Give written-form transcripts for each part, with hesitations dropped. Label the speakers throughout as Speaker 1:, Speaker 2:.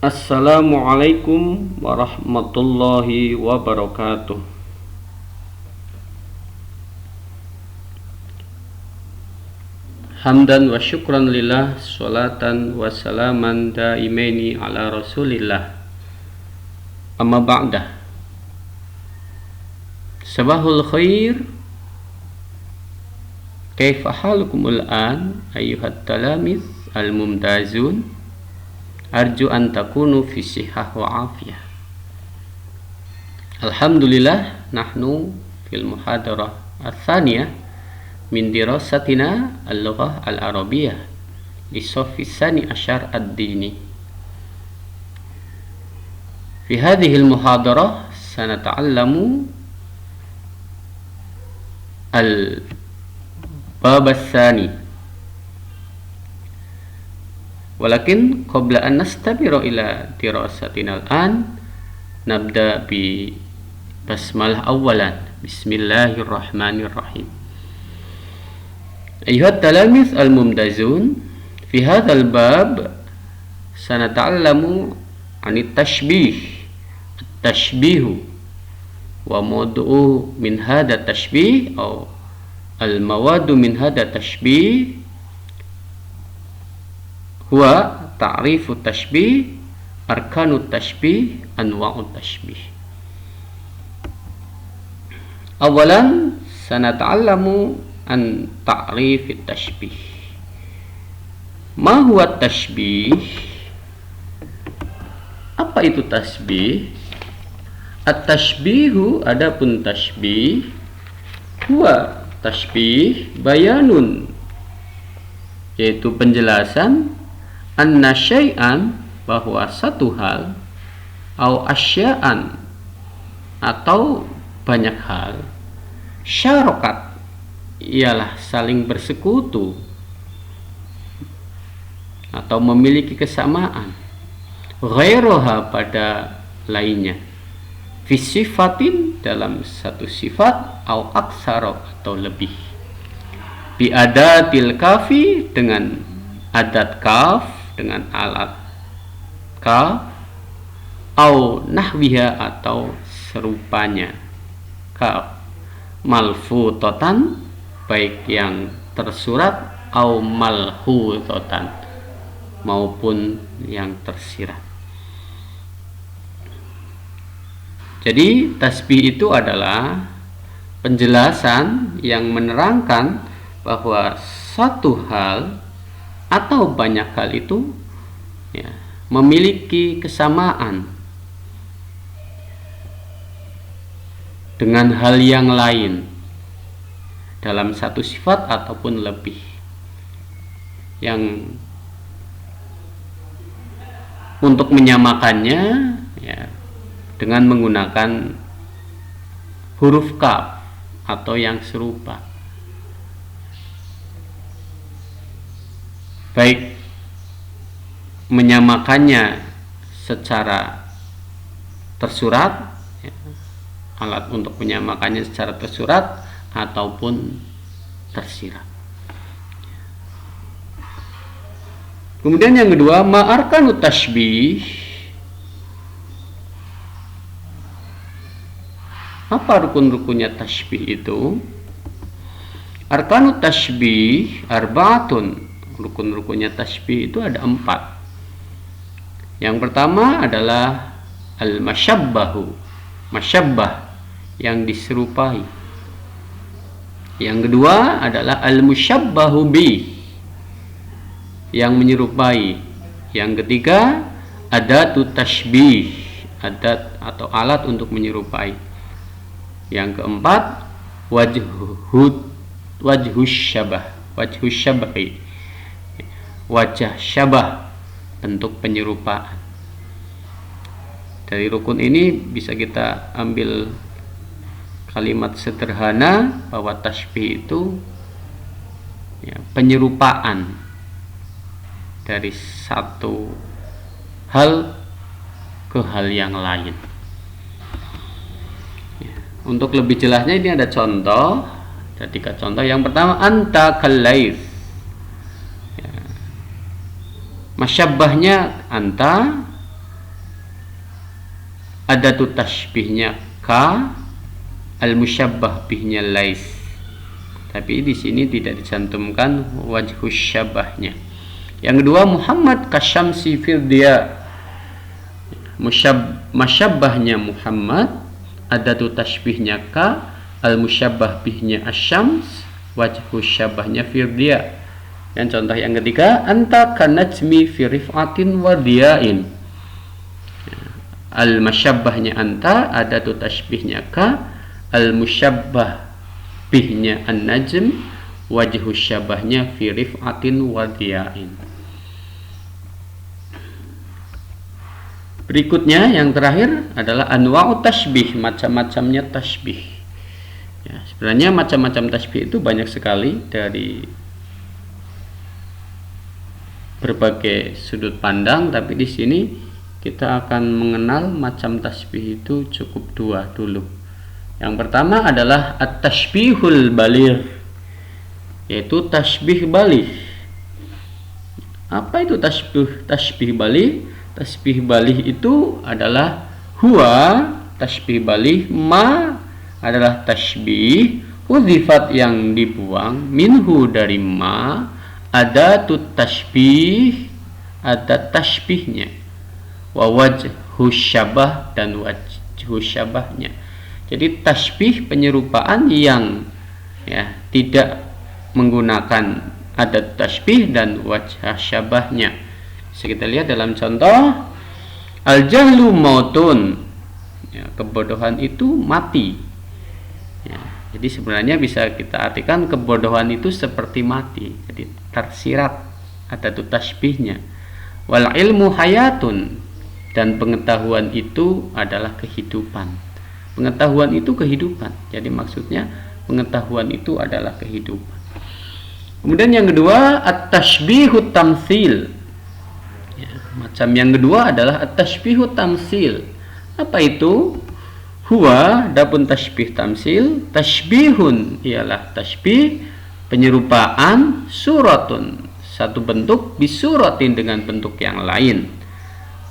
Speaker 1: Assalamualaikum warahmatullahi wabarakatuh. Hamdan wa syukran lillah, salatan wa salaman daimaini ala rasulillah. Amma ba'dah. Sabahul khair. Kaifa halukumul an ayyuhat talamiz al-mumtazun. Arju an takunu fi sihah wa afiyah. Alhamdulillah, nahnu fil muhadarah ats-tsaniyah min dirasatina al-lughah al-arabiyyah li saffi tsani asyar ad-dini. Fi hadhihi al-muhadarah sanata'allamu al-bab ats-tsani. Walakin qabla an nastabira ila dirasatina al-an nabda bi basmalah awalan. Bismillahirrahmanirrahim. Ayuhat talamiz al-mumtazun, fi hadzal bab sanata'allamu anit tashbih. At-tashbihu wa mawdu'u min hadha tashbih atau al-mawadu min hadha tashbih huwa ta'rifu tashbih, arkanu tashbih, anwa'u tashbih. Awalan sanata'allamu an ta'rifi tashbih. Ma huwa tashbih? Apa itu tashbih? At-tashbihu, adapun tashbih, huwa tashbih bayanun, yaitu penjelasan, anna syai'an, bahwa satu hal, au asya'an, atau banyak hal, syarakat, ialah saling bersekutu atau memiliki kesamaan, ghairoha, pada lainnya, fi sifatin, dalam satu sifat, au aksaro, atau lebih, bi adatil kafi, dengan adat kaf, dengan alat kaf, au nahwiha, atau serupanya kaf, malfutotan, baik yang tersurat, au malhutotan, maupun yang tersirat. Jadi tasbih itu adalah penjelasan yang menerangkan bahwa satu hal atau banyak hal itu memiliki kesamaan dengan hal yang lain dalam satu sifat ataupun lebih, yang untuk menyamakannya dengan menggunakan huruf kaf atau yang serupa, baik menyamakannya secara tersurat, alat untuk menyamakannya secara tersurat ataupun tersirat. Kemudian yang kedua, ma'arkanu tashbih. Apa rukun-rukunnya tashbih itu? Arkanu tashbih arba'atun. Rukun-rukunnya tashbih itu ada 4. Yang pertama adalah al-mashabbahu, masyabbah, yang diserupai. Yang kedua adalah al-mushabbahu bih, yang menyerupai. Yang ketiga adatu tashbih, adat atau alat untuk menyerupai. Yang keempat wajhus syabah, wajah syabah, bentuk penyerupaan. Dari rukun ini bisa kita ambil kalimat sederhana bahwa tasbih itu penyerupaan dari satu hal ke hal yang lain. Untuk lebih jelasnya ini ada contoh, ada 3 contoh. Yang pertama, anta kallais. Masyabbahnya anta, adatu tashbihnya ka, al-musyabbah bihnya lais. Tapi di sini tidak dicantumkan wajhus syabahnya. Yang kedua, Muhammad kasyamsi fil dia. Masyabbahnya Muhammad, adatu tashbihnya ka, al-musyabbah bihnya asyams, wajhus syabahnya fil dia. Yang contoh yang ketiga, anta kanajmi fi rif'atin wa diyain. Al-masyabbahnya anta, adatu tashbihnya ka, al-musyabbah bihnya an-najm, wajhus syabahnya fi rif'atin wa diyain. Berikutnya yang terakhir adalah anwa'u tashbih, macam-macamnya tashbih. Ya, sebenarnya macam-macam tashbih itu banyak sekali dari berbagai sudut pandang, tapi di sini kita akan mengenal macam tashbih itu cukup dua dulu. Yang pertama adalah at-tashbihul baligh, yaitu tashbih baligh. Apa itu tashbih baligh? Tashbih baligh itu adalah huwa, tashbih baligh, ma adalah tashbih, huzifat yang dibuang, minhu dari ma, adatut tashbih, ada tashbihnya, wa wajhus syabah dan wajhus syabahnya. Jadi tashbih penyerupaan yang tidak menggunakan adat tashbih dan wajah syabahnya. Bisa kita lihat dalam contoh, al-jahlu mautun, kebodohan itu mati. Jadi sebenarnya bisa kita artikan kebodohan itu seperti mati, jadi tersirat adat tashbihnya. Wal ilmu hayatun, dan pengetahuan itu adalah kehidupan. Pengetahuan itu kehidupan, jadi maksudnya pengetahuan itu adalah kehidupan. Kemudian yang kedua, at-tashbihut tamtsil. Macam yang kedua adalah at-tashbihut tamtsil. Apa itu? Huwa, dapun tashbih tamtsil, tashbihun ialah tashbih penyerupaan, suratun satu bentuk, bisuratin dengan bentuk yang lain.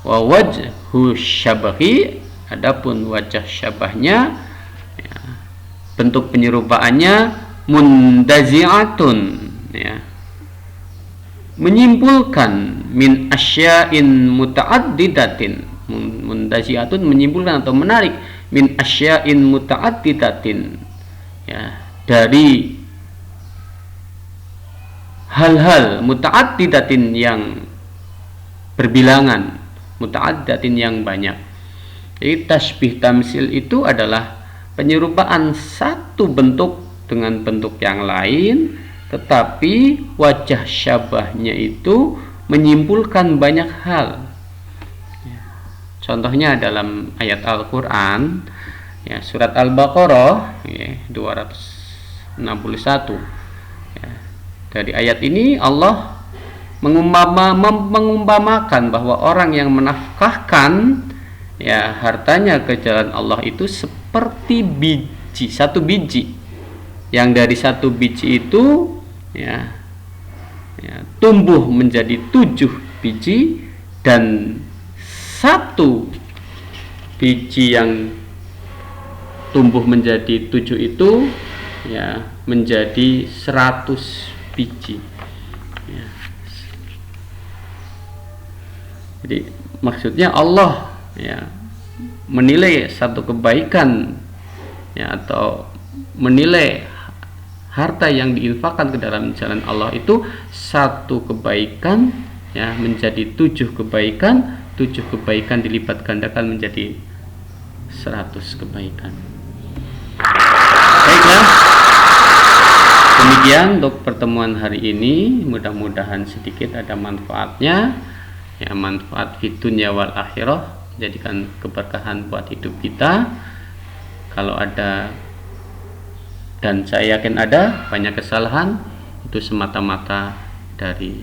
Speaker 1: Wa wajhu syabahi, adapun wajah syabahnya, bentuk penyerupaannya mundazi'atun, menyimpulkan min asya'in muta'addidatin. Mundazi'atun menyimpulkan atau menarik min asya'in muta'addidatin, dari hal-hal muta'addidatin yang berbilangan, muta'addatin yang banyak. Jadi tashbih tamsil itu adalah penyerupaan satu bentuk dengan bentuk yang lain, tetapi wajah syabahnya itu menyimpulkan banyak hal. Contohnya dalam ayat Al-Quran, surat Al-Baqarah 261. Dari ayat ini Allah mengumpamakan bahwa orang yang menafkahkan hartanya ke jalan Allah itu seperti biji, satu biji, yang dari satu biji itu tumbuh menjadi 7 biji, dan satu biji yang tumbuh menjadi 7 itu menjadi 100 biji. Jadi maksudnya Allah menilai satu kebaikan atau menilai harta yang diinfakkan ke dalam jalan Allah itu satu kebaikan menjadi 7 kebaikan, 7 kebaikan dilipat gandakan menjadi 100 kebaikan. Baiklah, demikian untuk pertemuan hari ini. Mudah-mudahan sedikit ada manfaatnya, manfaat fid dunya wal akhirah, jadikan keberkahan buat hidup kita. Kalau ada, dan saya yakin ada banyak kesalahan, itu semata-mata dari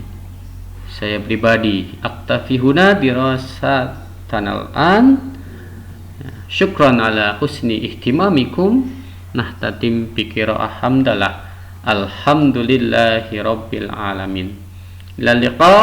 Speaker 1: saya pribadi. Aktafi huna dirasatanal an. Syukran ala husni ihtimamikum. Nahtatim bikira'ah hamdalah. Alhamdulillahi rabbil alamin. Ila liqa.